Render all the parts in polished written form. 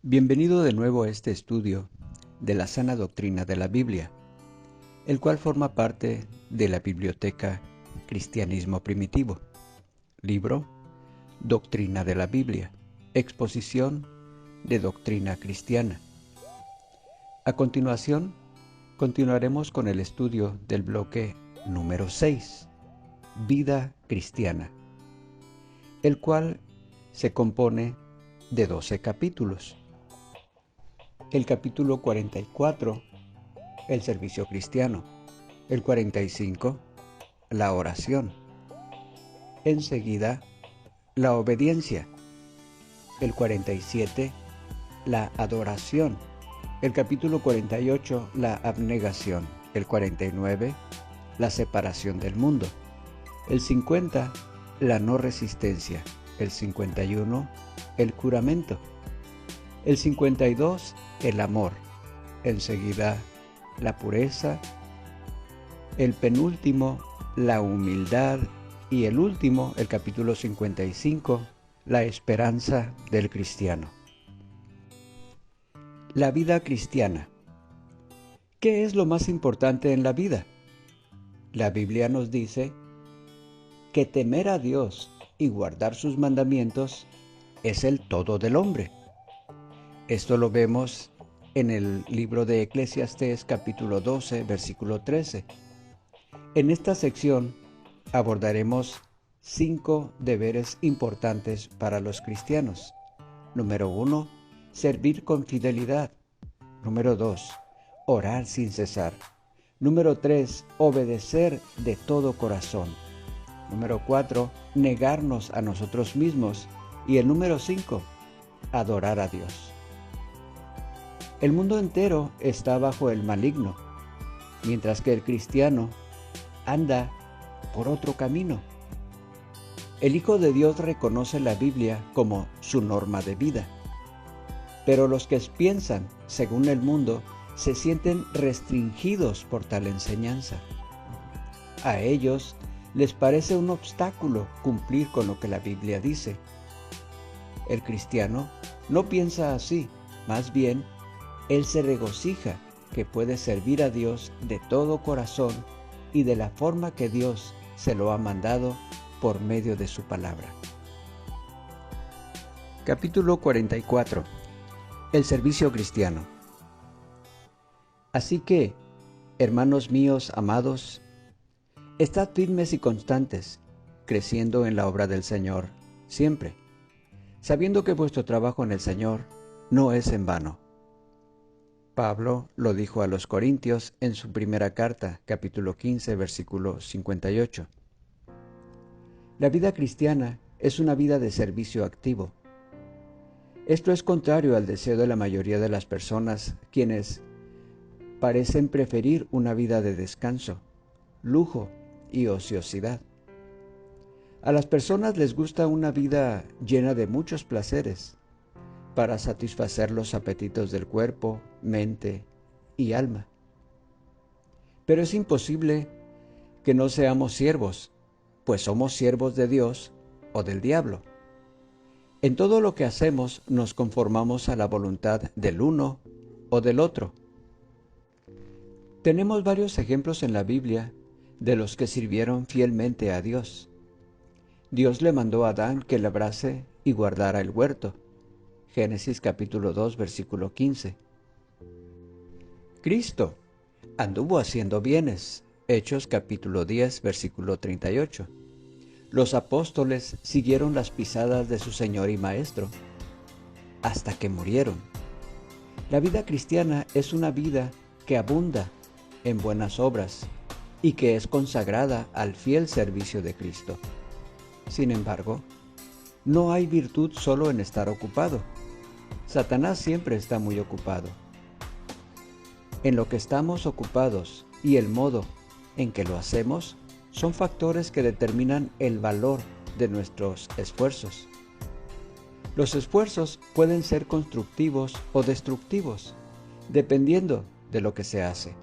Bienvenido de nuevo a este estudio de la sana doctrina de la Biblia, el cual forma parte de la Biblioteca Cristianismo Primitivo, libro Doctrina de la Biblia, exposición de doctrina cristiana. A continuación, continuaremos con el estudio del bloque número 6, Vida Cristiana, el cual se compone de 12 capítulos. El capítulo 44, el servicio cristiano. El 45, la oración. Enseguida, la obediencia. El 47, la adoración. El capítulo 48, la abnegación. El 49, la separación del mundo. El 50, la no resistencia. El 51, el juramento. El 52, el amor. Enseguida, la pureza. El penúltimo, la humildad. Y el último, el capítulo 55, la esperanza del cristiano. La vida cristiana. ¿Qué es lo más importante en la vida? La Biblia nos dice que temer a Dios y guardar sus mandamientos es el todo del hombre. Esto lo vemos en el libro de Eclesiastés capítulo 12, versículo 13. En esta sección abordaremos 5 deberes importantes para los cristianos. Número 1, servir con fidelidad. Número 2, orar sin cesar. Número 3, obedecer de todo corazón. Número 4, negarnos a nosotros mismos. Y el número 5, adorar a Dios. El mundo entero está bajo el maligno, mientras que el cristiano anda por otro camino. El Hijo de Dios reconoce la Biblia como su norma de vida, pero los que piensan según el mundo se sienten restringidos por tal enseñanza. A ellos les parece un obstáculo cumplir con lo que la Biblia dice. El cristiano no piensa así, más bien, él se regocija que puede servir a Dios de todo corazón y de la forma que Dios se lo ha mandado por medio de su palabra. Capítulo 44. El servicio cristiano. Así que, hermanos míos amados, estad firmes y constantes, creciendo en la obra del Señor, siempre, sabiendo que vuestro trabajo en el Señor no es en vano. Pablo lo dijo a los Corintios en su primera carta, capítulo 15, versículo 58. La vida cristiana es una vida de servicio activo. Esto es contrario al deseo de la mayoría de las personas, quienes parecen preferir una vida de descanso, lujo y ociosidad. A las personas les gusta una vida llena de muchos placeres, para satisfacer los apetitos del cuerpo, mente y alma. Pero es imposible que no seamos siervos, pues somos siervos de Dios o del diablo. En todo lo que hacemos nos conformamos a la voluntad del uno o del otro. Tenemos varios ejemplos en la Biblia de los que sirvieron fielmente a Dios. Dios le mandó a Adán que labrase y guardara el huerto. Génesis capítulo 2, versículo 15. Cristo anduvo haciendo bienes. Hechos capítulo 10, versículo 38. Los apóstoles siguieron las pisadas de su Señor y Maestro hasta que murieron. La vida cristiana es una vida que abunda en buenas obras y que es consagrada al fiel servicio de Cristo. Sin embargo, no hay virtud solo en estar ocupado. Satanás siempre está muy ocupado. En lo que estamos ocupados y el modo en que lo hacemos son factores que determinan el valor de nuestros esfuerzos. Los esfuerzos pueden ser constructivos o destructivos, dependiendo de lo que se hace.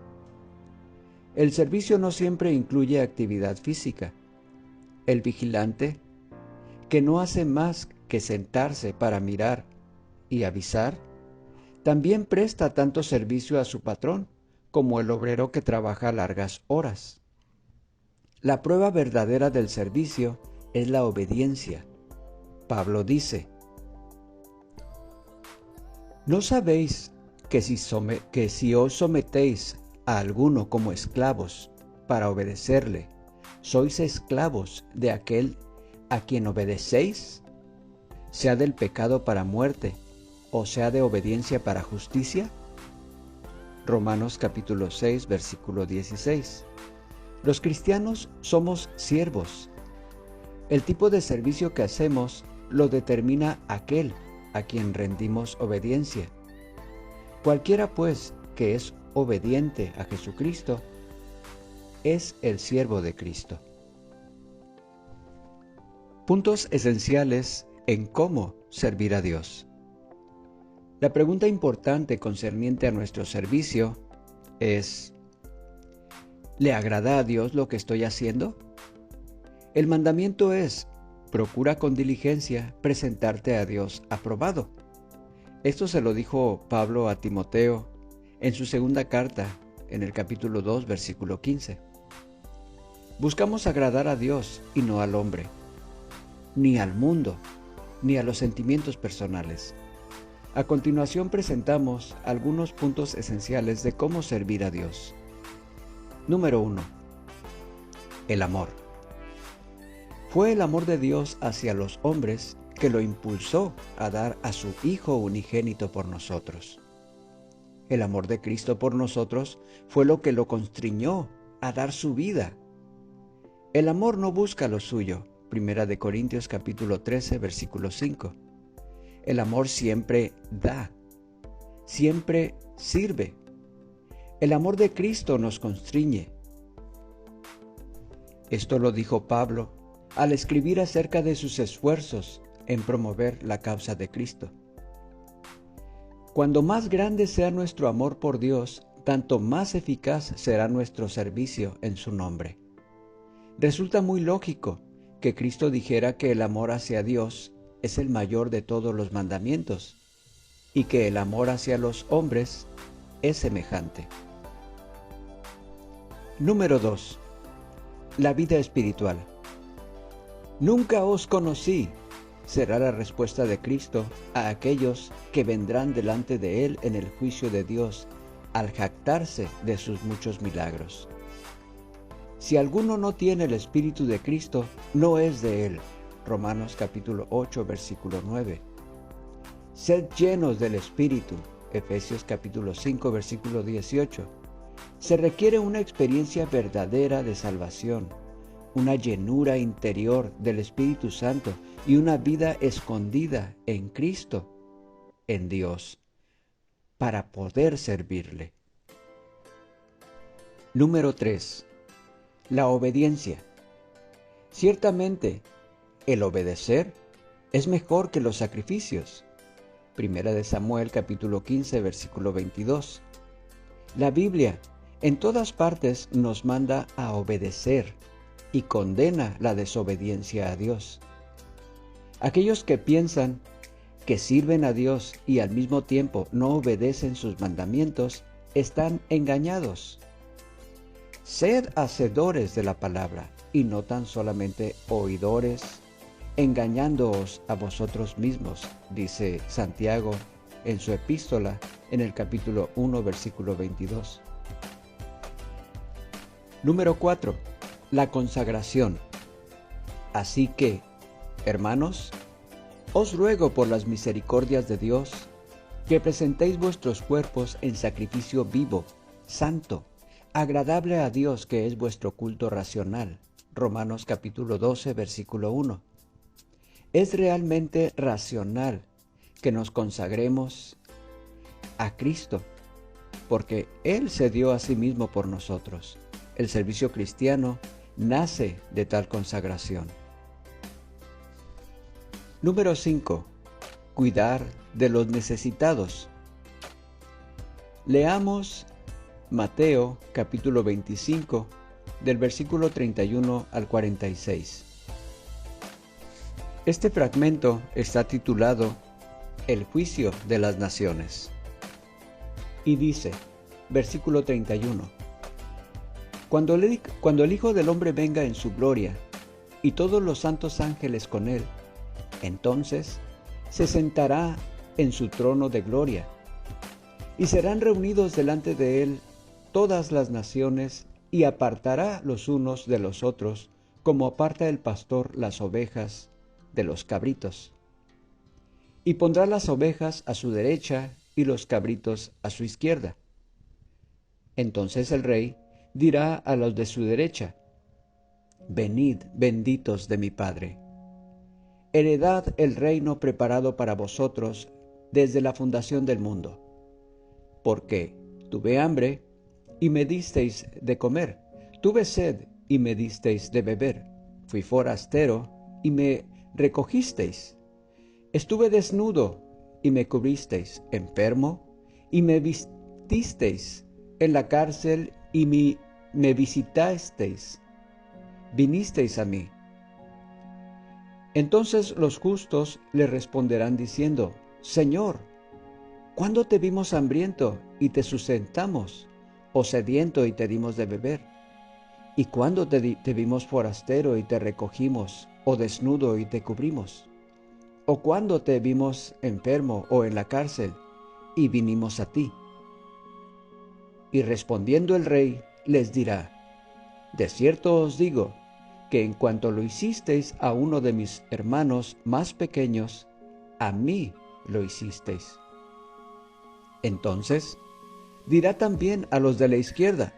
El servicio no siempre incluye actividad física. El vigilante, que no hace más que sentarse para mirar y avisar, también presta tanto servicio a su patrón como el obrero que trabaja largas horas. La prueba verdadera del servicio es la obediencia. Pablo dice: ¿no sabéis que si os sometéis a alguno como esclavos para obedecerle, sois esclavos de aquel a quien obedecéis, sea del pecado para muerte, o sea de obediencia para justicia? Romanos capítulo 6, versículo 16. Los cristianos somos siervos. El tipo de servicio que hacemos lo determina aquel a quien rendimos obediencia. Cualquiera, pues, que es obediente a Jesucristo, es el siervo de Cristo. Puntos esenciales en cómo servir a Dios. La pregunta importante concerniente a nuestro servicio es: ¿le agrada a Dios lo que estoy haciendo? El mandamiento es: procura con diligencia presentarte a Dios aprobado. Esto se lo dijo Pablo a Timoteo en su segunda carta, en el capítulo 2, versículo 15. Buscamos agradar a Dios y no al hombre, ni al mundo, ni a los sentimientos personales. A continuación presentamos algunos puntos esenciales de cómo servir a Dios. Número 1. El amor. Fue el amor de Dios hacia los hombres que lo impulsó a dar a su Hijo unigénito por nosotros. El amor de Cristo por nosotros fue lo que lo constriñó a dar su vida. El amor no busca lo suyo. Primera de Corintios capítulo 13, versículo 5. El amor siempre da, siempre sirve. El amor de Cristo nos constriñe. Esto lo dijo Pablo al escribir acerca de sus esfuerzos en promover la causa de Cristo. Cuando más grande sea nuestro amor por Dios, tanto más eficaz será nuestro servicio en su nombre. Resulta muy lógico que Cristo dijera que el amor hacia Dios es el mayor de todos los mandamientos y que el amor hacia los hombres es semejante. Número 2. La vida espiritual. Nunca os conocí, será la respuesta de Cristo a aquellos que vendrán delante de Él en el juicio de Dios al jactarse de sus muchos milagros. Si alguno no tiene el Espíritu de Cristo, no es de Él. Romanos capítulo 8, versículo 9. Sed llenos del Espíritu. Efesios capítulo 5, versículo 18. Se requiere una experiencia verdadera de salvación, una llenura interior del Espíritu Santo y una vida escondida en Cristo, en Dios, para poder servirle. Número 3. La obediencia. Ciertamente, el obedecer es mejor que los sacrificios. Primera de Samuel capítulo 15, versículo 22. La Biblia en todas partes nos manda a obedecer y condena la desobediencia a Dios. Aquellos que piensan que sirven a Dios y al mismo tiempo no obedecen sus mandamientos están engañados. Sed hacedores de la palabra y no tan solamente oidores, engañándoos a vosotros mismos, dice Santiago en su epístola en el capítulo 1, versículo 22. Número 4. La consagración. Así que, hermanos, os ruego por las misericordias de Dios que presentéis vuestros cuerpos en sacrificio vivo, santo, agradable a Dios, que es vuestro culto racional. Romanos capítulo 12, versículo 1. Es realmente racional que nos consagremos a Cristo, porque Él se dio a sí mismo por nosotros. El servicio cristiano nace de tal consagración. Número 5. Cuidar de los necesitados. Leamos Mateo capítulo 25, del versículo 31 al 46. Este fragmento está titulado El juicio de las naciones. Y dice, versículo 31, cuando el Hijo del Hombre venga en su gloria, y todos los santos ángeles con él, entonces se sentará en su trono de gloria, y serán reunidos delante de él todas las naciones, y apartará los unos de los otros, como aparta el pastor las ovejas de los cabritos. Y pondrá las ovejas a su derecha y los cabritos a su izquierda. Entonces el rey dirá a los de su derecha, venid, benditos de mi Padre, heredad el reino preparado para vosotros desde la fundación del mundo. Porque tuve hambre, y me disteis de comer, tuve sed, y me disteis de beber, fui forastero, y me recogisteis, estuve desnudo, y me cubristeis, enfermo, y me vististeis, en la cárcel, y me visitasteis, vinisteis a mí. Entonces los justos le responderán diciendo, Señor, ¿cuándo te vimos hambriento y te sustentamos, o sediento y te dimos de beber? ¿Y cuándo te vimos forastero y te recogimos, o desnudo y te cubrimos? ¿O cuándo te vimos enfermo o en la cárcel y vinimos a ti? Y respondiendo el rey les dirá, de cierto os digo, que en cuanto lo hicisteis a uno de mis hermanos más pequeños, a mí lo hicisteis. Entonces dirá también a los de la izquierda,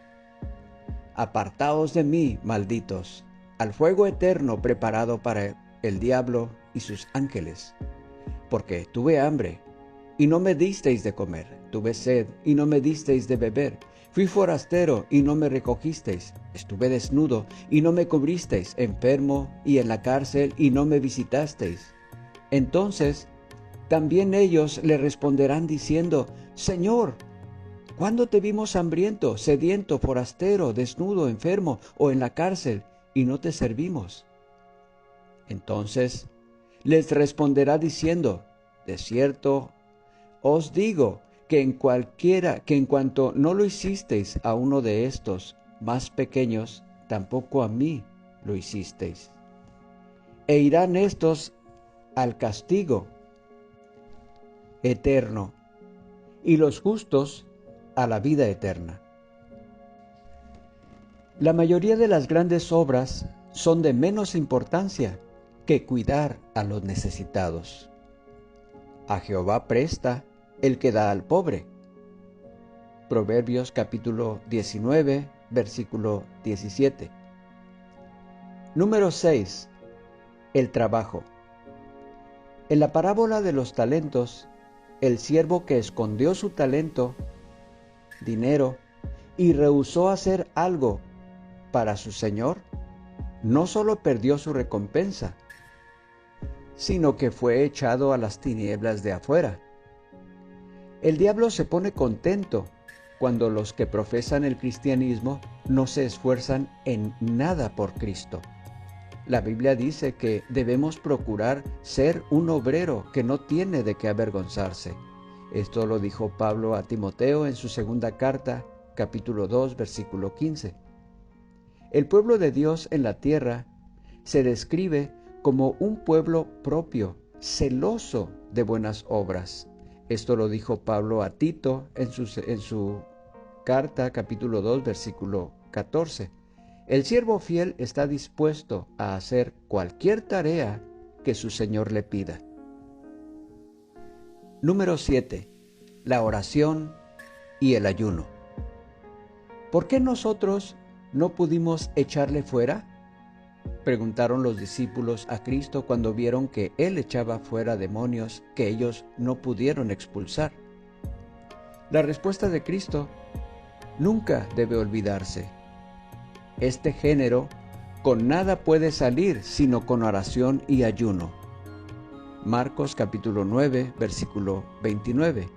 apartaos de mí, malditos, al fuego eterno preparado para el diablo y sus ángeles. Porque tuve hambre, y no me disteis de comer, tuve sed, y no me disteis de beber, fui forastero, y no me recogisteis, estuve desnudo, y no me cubristeis, enfermo, y en la cárcel, y no me visitasteis. Entonces también ellos le responderán diciendo, Señor, ¿cuándo te vimos hambriento, sediento, forastero, desnudo, enfermo, o en la cárcel, y no te servimos? Entonces les responderá diciendo, de cierto os digo que en cuanto no lo hicisteis a uno de estos más pequeños, tampoco a mí lo hicisteis. E irán estos al castigo eterno, y los justos a la vida eterna. La mayoría de las grandes obras son de menos importancia que cuidar a los necesitados. A Jehová presta el que da al pobre. Proverbios capítulo 19, versículo 17. Número 6. El trabajo. En la parábola de los talentos, el siervo que escondió su talento, dinero, y rehusó hacer algo para su señor, no solo perdió su recompensa, sino que fue echado a las tinieblas de afuera. El diablo se pone contento cuando los que profesan el cristianismo no se esfuerzan en nada por Cristo. La Biblia dice que debemos procurar ser un obrero que no tiene de qué avergonzarse. Esto lo dijo Pablo a Timoteo en su segunda carta, capítulo 2, versículo 15. El pueblo de Dios en la tierra se describe como un pueblo propio, celoso de buenas obras. Esto lo dijo Pablo a Tito en su carta, capítulo 2, versículo 14. El siervo fiel está dispuesto a hacer cualquier tarea que su Señor le pida. Número 7. La oración y el ayuno. ¿Por qué nosotros no pudimos echarle fuera? Preguntaron los discípulos a Cristo cuando vieron que Él echaba fuera demonios que ellos no pudieron expulsar. La respuesta de Cristo nunca debe olvidarse. Este género con nada puede salir sino con oración y ayuno. Marcos capítulo 9, versículo 29.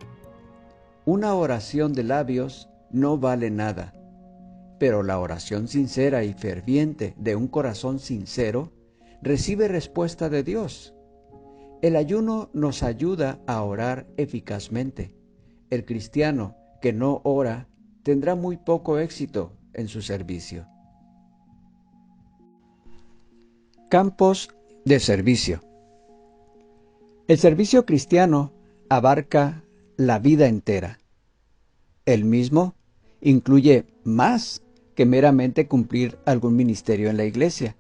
Una oración de labios no vale nada, pero la oración sincera y ferviente de un corazón sincero recibe respuesta de Dios. El ayuno nos ayuda a orar eficazmente. El cristiano que no ora tendrá muy poco éxito en su servicio. Campos de servicio. El servicio cristiano abarca la vida entera. El mismo incluye más que meramente cumplir algún ministerio en la iglesia.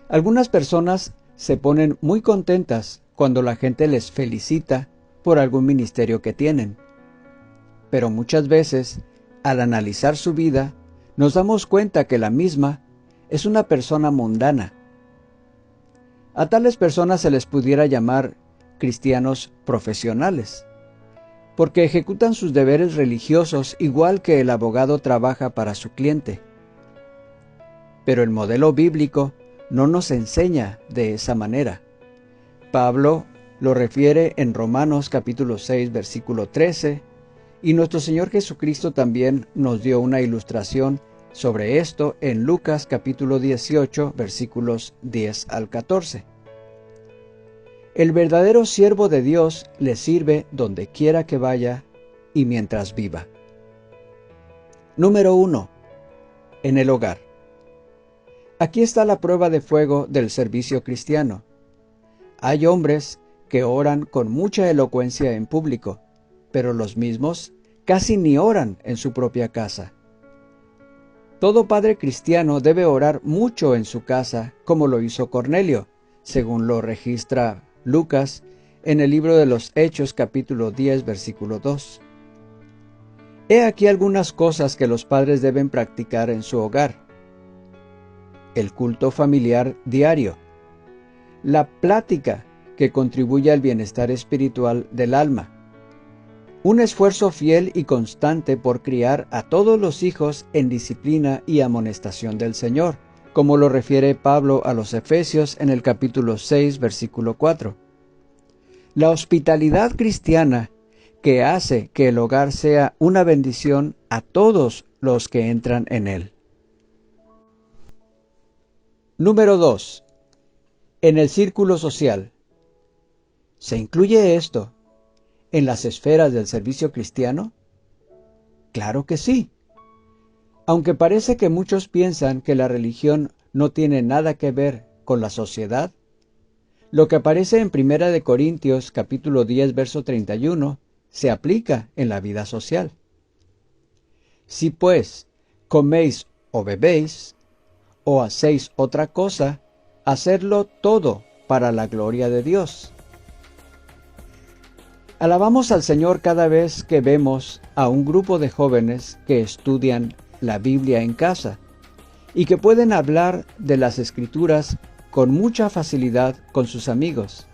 Algunas personas se ponen muy contentas cuando la gente les felicita por algún ministerio que tienen. Pero muchas veces, al analizar su vida, nos damos cuenta que la misma es una persona mundana. A tales personas se les pudiera llamar cristianos profesionales, porque ejecutan sus deberes religiosos igual que el abogado trabaja para su cliente. Pero el modelo bíblico no nos enseña de esa manera. Pablo lo refiere en Romanos capítulo 6, versículo 13, y nuestro Señor Jesucristo también nos dio una ilustración sobre esto en Lucas capítulo 18, versículos 10 al 14. El verdadero siervo de Dios le sirve donde quiera que vaya y mientras viva. Número 1. En el hogar. Aquí está la prueba de fuego del servicio cristiano. Hay hombres que oran con mucha elocuencia en público, pero los mismos casi ni oran en su propia casa. Todo padre cristiano debe orar mucho en su casa, como lo hizo Cornelio, según lo registra Lucas en el libro de los Hechos capítulo 10, versículo 2. He aquí algunas cosas que los padres deben practicar en su hogar. El culto familiar diario. La plática que contribuye al bienestar espiritual del alma. Un esfuerzo fiel y constante por criar a todos los hijos en disciplina y amonestación del Señor, como lo refiere Pablo a los Efesios en el capítulo 6, versículo 4. La hospitalidad cristiana que hace que el hogar sea una bendición a todos los que entran en él. Número 2. En el círculo social. ¿Se incluye esto en las esferas del servicio cristiano? Claro que sí. Aunque parece que muchos piensan que la religión no tiene nada que ver con la sociedad, lo que aparece en 1 Corintios capítulo 10, verso 31, se aplica en la vida social. Si pues coméis o bebéis, o hacéis otra cosa, hacedlo todo para la gloria de Dios. Alabamos al Señor cada vez que vemos a un grupo de jóvenes que estudian la Biblia en casa y que pueden hablar de las Escrituras con mucha facilidad con sus amigos.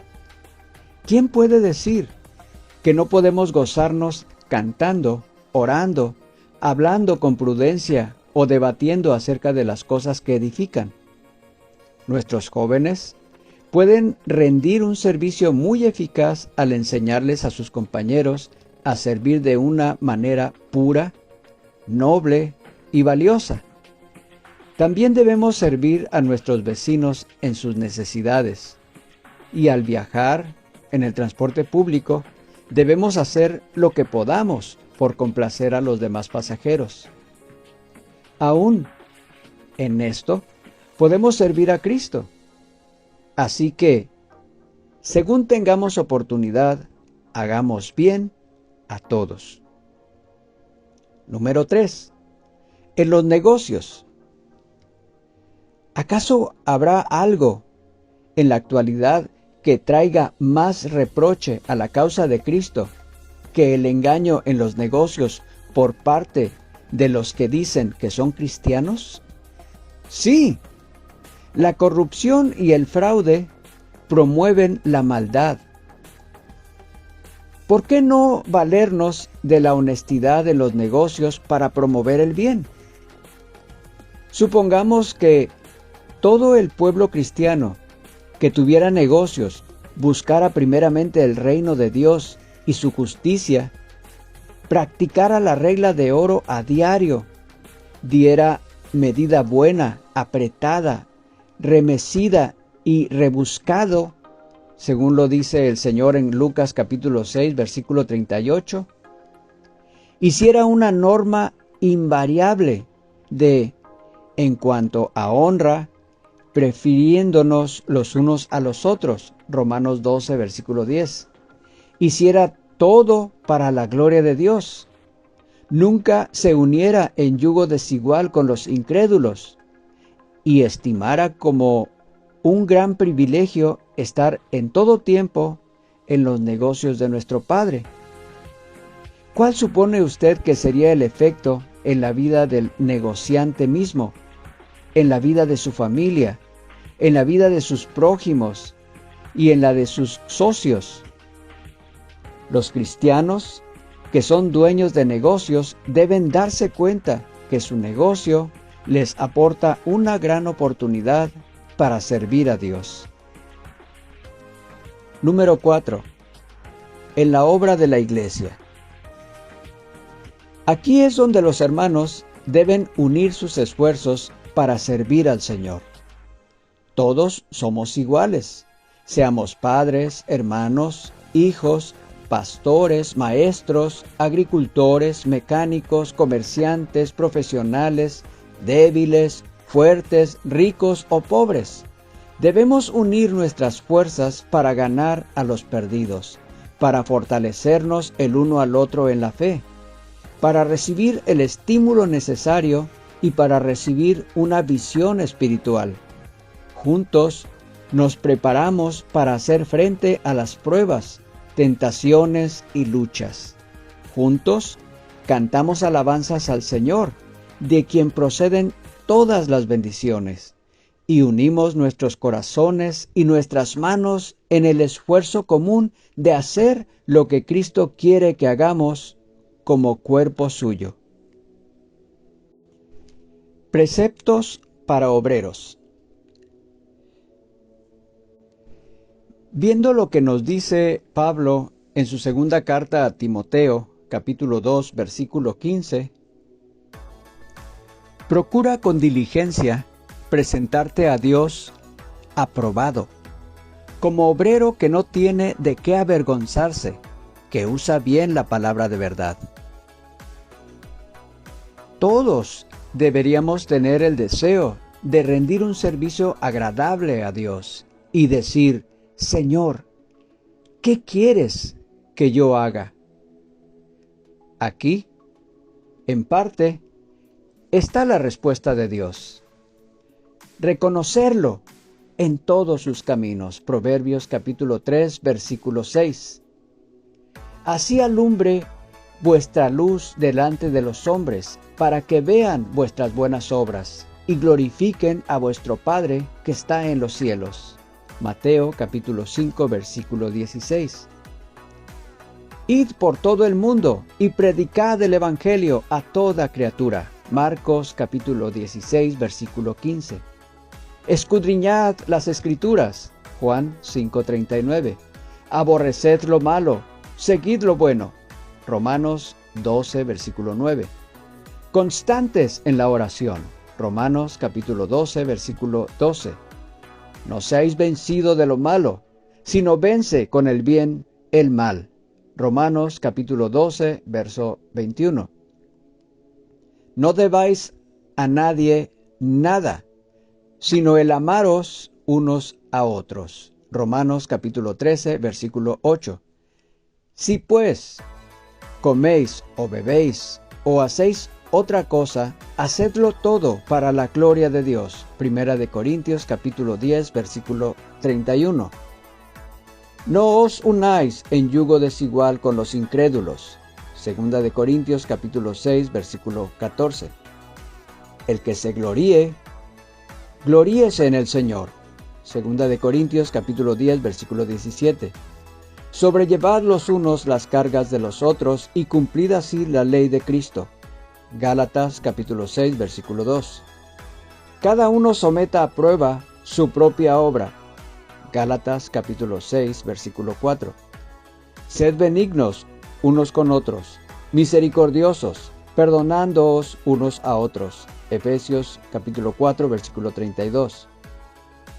¿Quién puede decir que no podemos gozarnos cantando, orando, hablando con prudencia o debatiendo acerca de las cosas que edifican? Nuestros jóvenes pueden rendir un servicio muy eficaz al enseñarles a sus compañeros a servir de una manera pura, noble y valiosa. También debemos servir a nuestros vecinos en sus necesidades. Y al viajar en el transporte público, debemos hacer lo que podamos por complacer a los demás pasajeros. Aún en esto, podemos servir a Cristo. Así que, según tengamos oportunidad, hagamos bien a todos. Número 3. En los negocios. ¿Acaso habrá algo en la actualidad que traiga más reproche a la causa de Cristo que el engaño en los negocios por parte de los que dicen que son cristianos? Sí, la corrupción y el fraude promueven la maldad. ¿Por qué no valernos de la honestidad de los negocios para promover el bien? Supongamos que todo el pueblo cristiano que tuviera negocios buscara primeramente el reino de Dios y su justicia, practicara la regla de oro a diario, diera medida buena, apretada, remecida y rebuscado, según lo dice el Señor en Lucas capítulo 6, versículo 38, hiciera una norma invariable en cuanto a honra, prefiriéndonos los unos a los otros, Romanos 12, versículo 10. Hiciera todo para la gloria de Dios. Nunca se uniera en yugo desigual con los incrédulos y estimara como un gran privilegio estar en todo tiempo en los negocios de nuestro Padre. ¿Cuál supone usted que sería el efecto en la vida del negociante mismo, en la vida de su familia, en la vida de sus prójimos y en la de sus socios? Los cristianos que son dueños de negocios deben darse cuenta que su negocio les aporta una gran oportunidad para servir a Dios. Número 4. En la obra de la iglesia. Aquí es donde los hermanos deben unir sus esfuerzos para servir al Señor. Todos somos iguales, seamos padres, hermanos, hijos, pastores, maestros, agricultores, mecánicos, comerciantes, profesionales, débiles, fuertes, ricos o pobres. Debemos unir nuestras fuerzas para ganar a los perdidos, para fortalecernos el uno al otro en la fe, para recibir el estímulo necesario y para recibir una visión espiritual. Juntos nos preparamos para hacer frente a las pruebas, tentaciones y luchas. Juntos cantamos alabanzas al Señor, de quien proceden todas las bendiciones, y unimos nuestros corazones y nuestras manos en el esfuerzo común de hacer lo que Cristo quiere que hagamos como cuerpo suyo. Preceptos para obreros. Viendo lo que nos dice Pablo en su segunda carta a Timoteo, capítulo 2, versículo 15, procura con diligencia presentarte a Dios aprobado, como obrero que no tiene de qué avergonzarse, que usa bien la palabra de verdad. Todos deberíamos tener el deseo de rendir un servicio agradable a Dios y decir: Señor, ¿qué quieres que yo haga? Aquí, en parte, está la respuesta de Dios. Reconocerlo en todos sus caminos. Proverbios capítulo 3, versículo 6. Así alumbre vuestra luz delante de los hombres, para que vean vuestras buenas obras y glorifiquen a vuestro Padre que está en los cielos. Mateo capítulo 5, versículo 16. Id por todo el mundo y predicad el Evangelio a toda criatura. Marcos capítulo 16, versículo 15. Escudriñad las Escrituras. Juan 5:39. Aborreced lo malo, seguid lo bueno. Romanos 12, versículo 9. Constantes en la oración. Romanos capítulo 12, versículo 12. No seáis vencidos de lo malo, sino vence con el bien el mal. Romanos capítulo 12, verso 21. No debáis a nadie nada, sino el amaros unos a otros. Romanos capítulo 13, versículo 8. Si pues coméis o bebéis o hacéis otra cosa, hacedlo todo para la gloria de Dios. Primera de Corintios capítulo 10, versículo 31. No os unáis en yugo desigual con los incrédulos. Segunda de Corintios capítulo 6, versículo 14. El que se gloríe, gloríese en el Señor. Segunda de Corintios capítulo 10, versículo 17. Sobrellevad los unos las cargas de los otros y cumplid así la ley de Cristo. Gálatas capítulo 6, versículo 2. Cada uno someta a prueba su propia obra. Gálatas capítulo 6, versículo 4. Sed benignos unos con otros, misericordiosos, perdonándoos unos a otros. Efesios capítulo 4, versículo 32.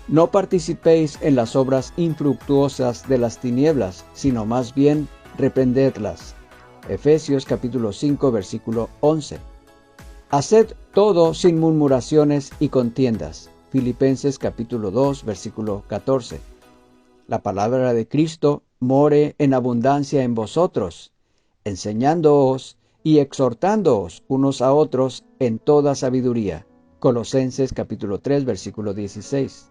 No participéis en las obras infructuosas de las tinieblas, sino más bien reprendedlas. Efesios capítulo 5, versículo 11. Haced todo sin murmuraciones y contiendas. Filipenses capítulo 2, versículo 14. La palabra de Cristo more en abundancia en vosotros, enseñándoos y exhortándoos unos a otros en toda sabiduría. Colosenses capítulo 3, versículo 16.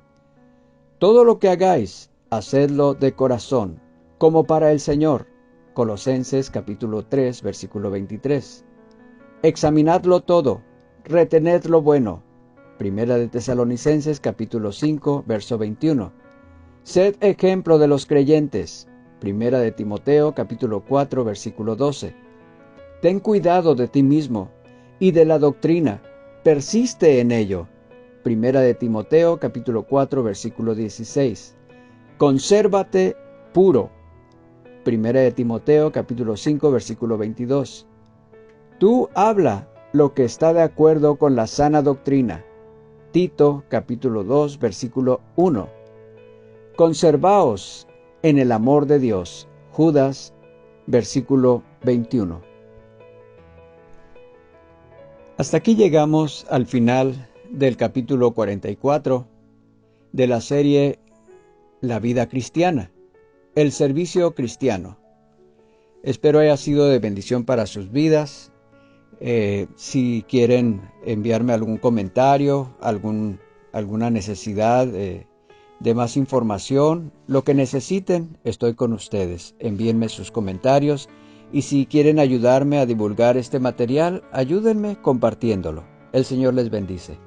Todo lo que hagáis, hacedlo de corazón, como para el Señor. Colosenses capítulo 3, versículo 23. Examinadlo todo, retened lo bueno. Primera de Tesalonicenses capítulo 5, verso 21. Sed ejemplo de los creyentes. Primera de Timoteo capítulo 4, versículo 12. Ten cuidado de ti mismo y de la doctrina, persiste en ello. Primera de Timoteo capítulo 4, versículo 16. Consérvate puro. Primera de Timoteo capítulo 5, versículo 22. Tú habla lo que está de acuerdo con la sana doctrina. Tito capítulo 2, versículo 1. Conservaos en el amor de Dios. Judas, versículo 21. Hasta aquí llegamos al final del capítulo 44 de la serie La vida cristiana, el servicio cristiano. Espero haya sido de bendición para sus vidas. Si quieren enviarme algún comentario, alguna necesidad de más información, lo que necesiten, estoy con ustedes. Envíenme sus comentarios y si quieren ayudarme a divulgar este material, ayúdenme compartiéndolo. El Señor les bendice.